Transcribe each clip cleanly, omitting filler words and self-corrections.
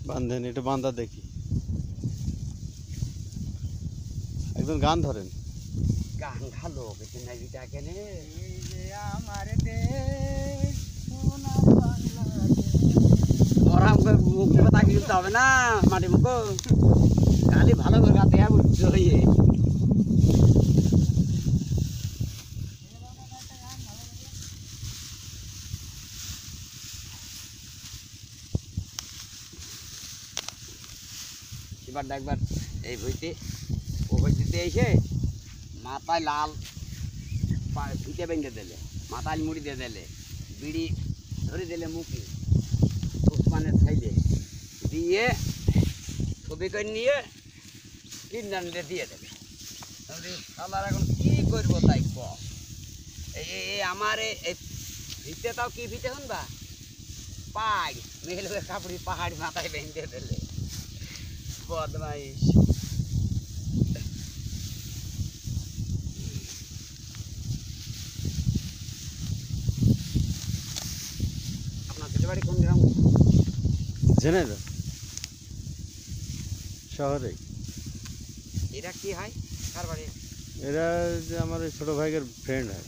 বাঁধেন, এটা বাঁধা দেখি। একজন গান ধরেন। গান ভালো কেনে এই যে আমার দেশ সোনার বাংলাদেশ। ওরা মুখ তাকিয়ে দিতে হবে না, মাটি মুখ খালি ভালো করে গাতে হবে হইয়ে। এবার দেখবার এই বইতে ও বইতে এসে মাথায় লাল ফিতে বেঁধে দিলে, মাথায় মুড়ি দিয়ে দিলে, বিড়ি ধরে দিলে মুখে উসমানের সাইডে দিয়ে ছবি করে নিয়ে ইন্টারনেটে দিয়ে দেবে। আমার এখন কি করবো তাই ক এই আমার এই ফিতে তাও কি ফিতে শুনবা পাই মেঘ কাপড়ি পাহাড়ি মাথায় বেঁধে দিলে বদমাইশ। আপনার ছেলে বাড়ি কোন গ্রাম? ঝিনাইদহ শহরে। এরা কি হয় কার বাড়ি? এরা যে আমার ছোট ভাইয়ের ফ্রেন্ড হয়।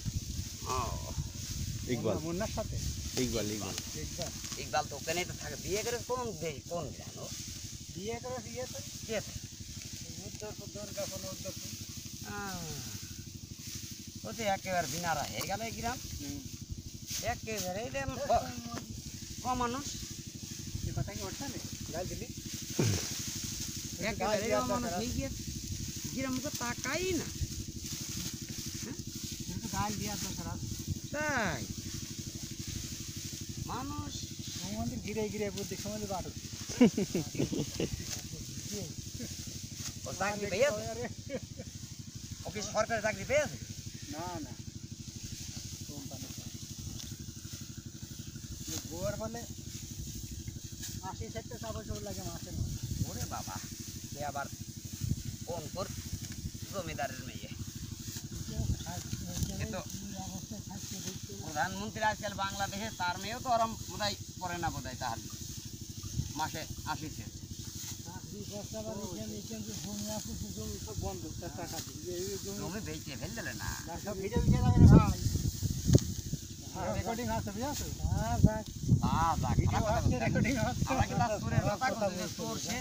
ও ইকবাল। মুন্নার সাথে? ইকবাল ইকবাল ইকবাল তো ওখানে তো থাকে। বিয়ে করে কোন দেশ কোন গ্রাম? বিয়ে করে ইয়েতে ইয়েতে উত্তরপুর দুর্গাপুর উত্তরপুর। ও তো একেবারে দিনারা হয়ে গেল এই গ্রাম একেবারে ক মানুষ কথা কি ওঠা নেই গাল দিলি একেবারে মানুষ হয়ে গিয়ে গ্রাম তো তাকাই না। কিন্তু গাল দিয়া তো খারাপ তাই মানুষ আমাদের ঘিরে ঘিরে বুদ্ধি সময় বাড়ো। ও চাকরি পেয়েছে? ও কি সরকারি চাকরি পেয়েছে? না না কোম্পানি গোয়ার বলে 80-70 লাগে মাসে। ওরে বাবা, সে আবার কোন তোর জমিদারের মেয়ে। প্রধানমন্ত্রী আজকাল বাংলাদেশে, তার মেয়েও তো ওরম বোধহয় করে না বোধহয়, তাহলে মাসে 80 জমি বেচে ফেল দিলে না আমরা কিন্তু আর চোরের কথা করছি, চোর সে